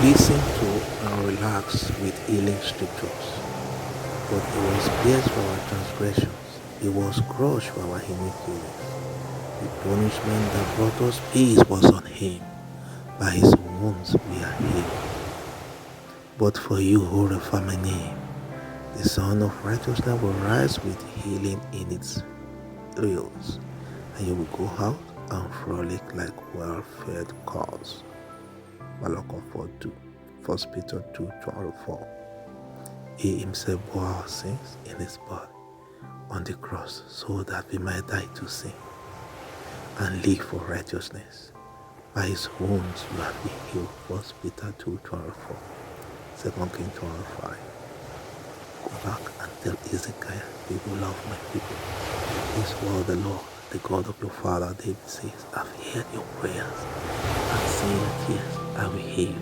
Listen to and relax with healing scriptures. But he was pierced for our transgressions, he was crushed for our iniquities. The punishment that brought us peace was on him. By his wounds we are healed. But for you who refer my name, the Son of Righteousness will rise with healing in its wheels, and you will go out and frolic like well-fed cows. Malachi 4:2, 1 Peter 2:24. He himself bore our sins in his body on the cross so that we might die to sin and live for righteousness. By his wounds you have been healed. 1 Peter 2:24, 2 Kings 12:5. Go back and tell Ezekiel, people love my people. This was the Lord, the God of your father David says, I've heard your prayers and seen your tears. I will hear you.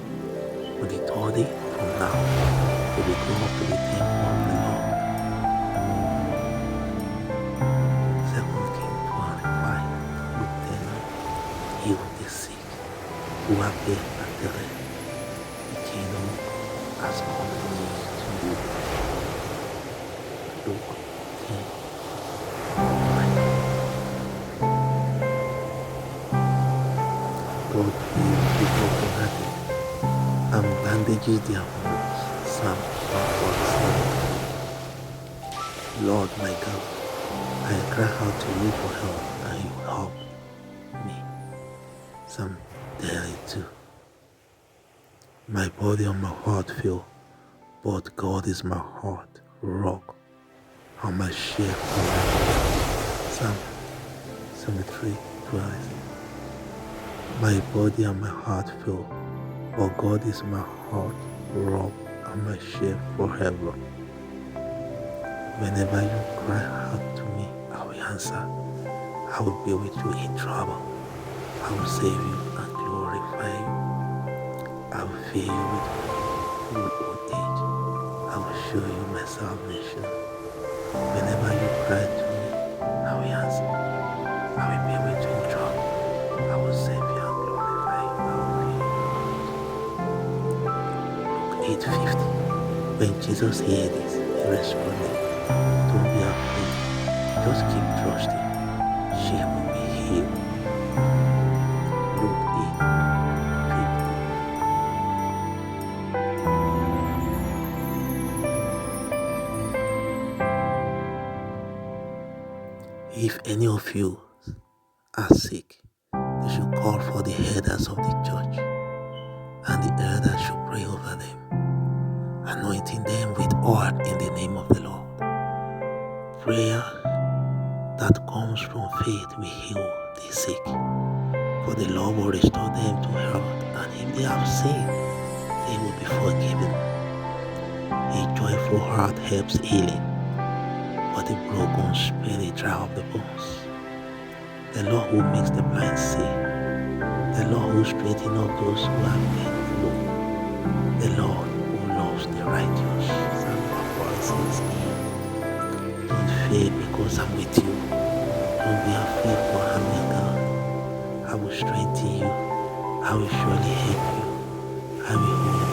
On the third day from now, you will go up to the temple of the Lord. 2 Kings 12:5. Luke 10. Heal the sick who are dead and the dead. The kingdom of God has come to you. Luke 10. God heals the brokenhearted and bandages their wounds. Psalm 147. Lord my God, I cry out to you for help and you help me. Psalm 32. My body and my heart fail, but God is my heart, rock, and my shield. Psalm 73:12. My body and my heart fail, but God is my heart, rock, and my shield forever. Whenever you cry out to me, I will answer. I will be with you in trouble. I will save you and glorify you. I will fill you with full old age. I will show you my salvation. Whenever you cry to me, I will answer. I will be with you in trouble. I will save you and glorify you. I will fill you. Luke 8:50. When Jesus heard this, he responded, don't be afraid. Just keep trusting. She will be healed. Luke 8:50. If any of you are sick, they should call for the elders of the church, and the elders should pray over them, anointing them with oil in the name of the Lord. Prayer that comes from faith will heal the sick, for the Lord will restore them to health, and if they have sinned, they will be forgiven. A joyful heart helps healing, but a broken spirit dry up the bones. The Lord who makes the blind see, the Lord who straightens up those who are bent low, the Lord who loves the righteous. Psalm 146. Don't fear because I'm with you. Don't be afraid for I'm your God. I will strengthen you. I will surely help you. I will hold you.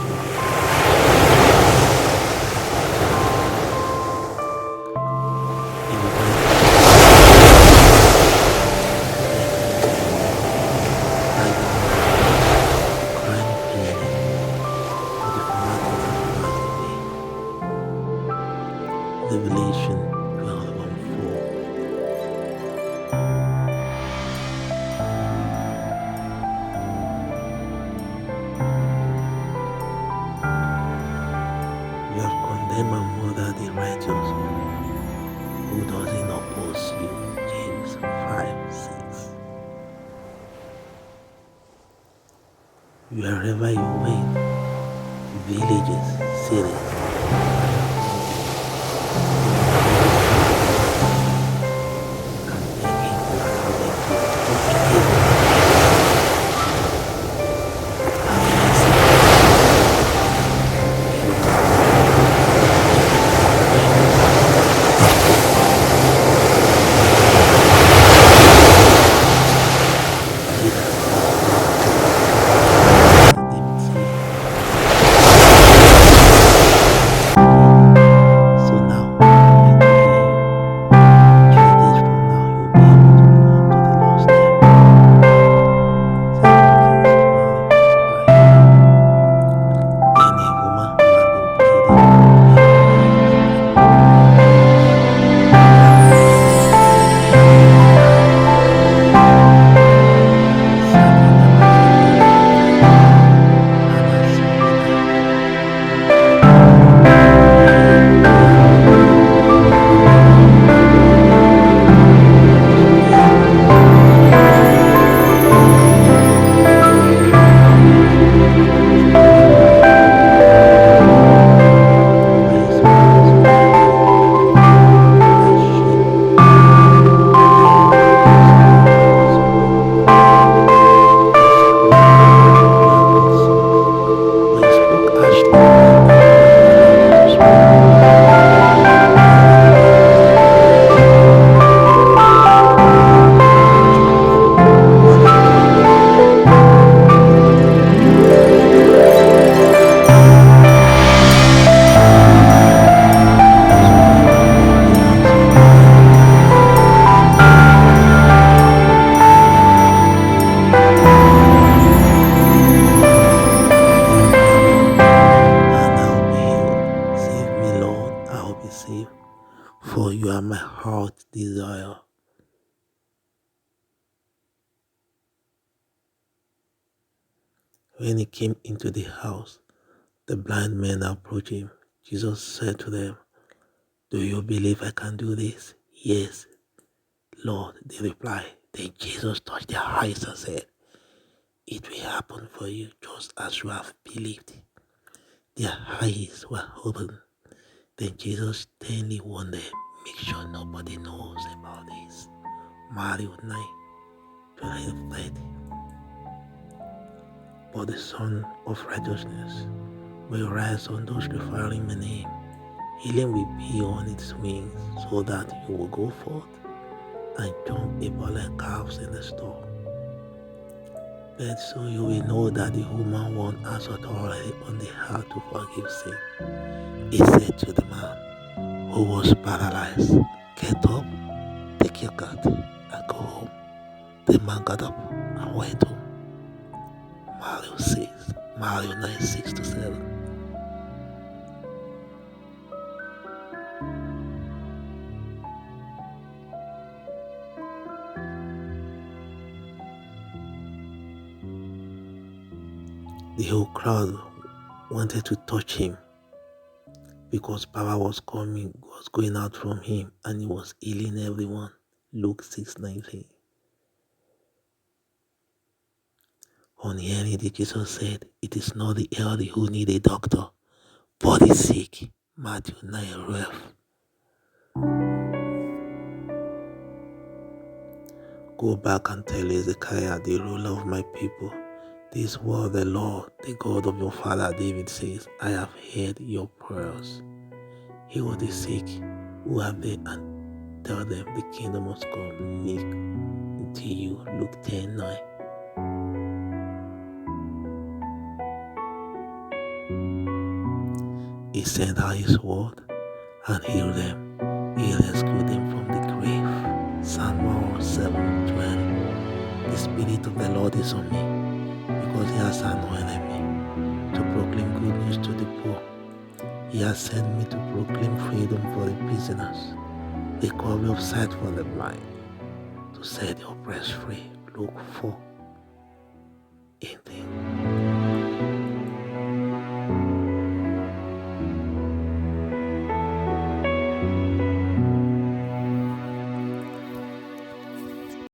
Revelation 12:4. You have condemned and murdered the righteous who doesn't oppose you. James 5:6. Wherever you went, villages, cities, deceived, for you are my heart desire. When he came into the house, the blind men approached him. Jesus said to them, "Do you believe I can do this?" "Yes, Lord," they replied. Then Jesus touched their eyes and said, "It will happen for you just as you have believed." Their eyes were opened. Then Jesus sternly warned them, "Make sure nobody knows about this." Matthew 9:20-30. But the Son of Righteousness will rise on those referring my name. Healing will be on its wings, so that you will go forth and jump about like calves in the stall. But so you will know that the human one has authority on the earth to forgive sin. He said to the man who was paralyzed, "Get up, take your cot, and go home." The man got up and went home. Matthew 9:6-7. The whole crowd wanted to touch him because power was going out from him, and he was healing everyone. Luke 6:19. On hearing it, Jesus said, "It is not the healthy who need a doctor, but the sick." Matthew 9:12. Go back and tell Hezekiah, the ruler of my people, this word the Lord, the God of your father David says, "I have heard your prayers. Heal the sick who are there and tell them the kingdom must come near to you." Luke 10:9. He sent out his word and healed them. He rescued them from the grave. Psalm 107:20. The Spirit of the Lord is on me, because he has anointed me to proclaim good news to the poor. He has sent me to proclaim freedom for the prisoners, recovery of sight for the blind, to set the oppressed free. Luke 4:18.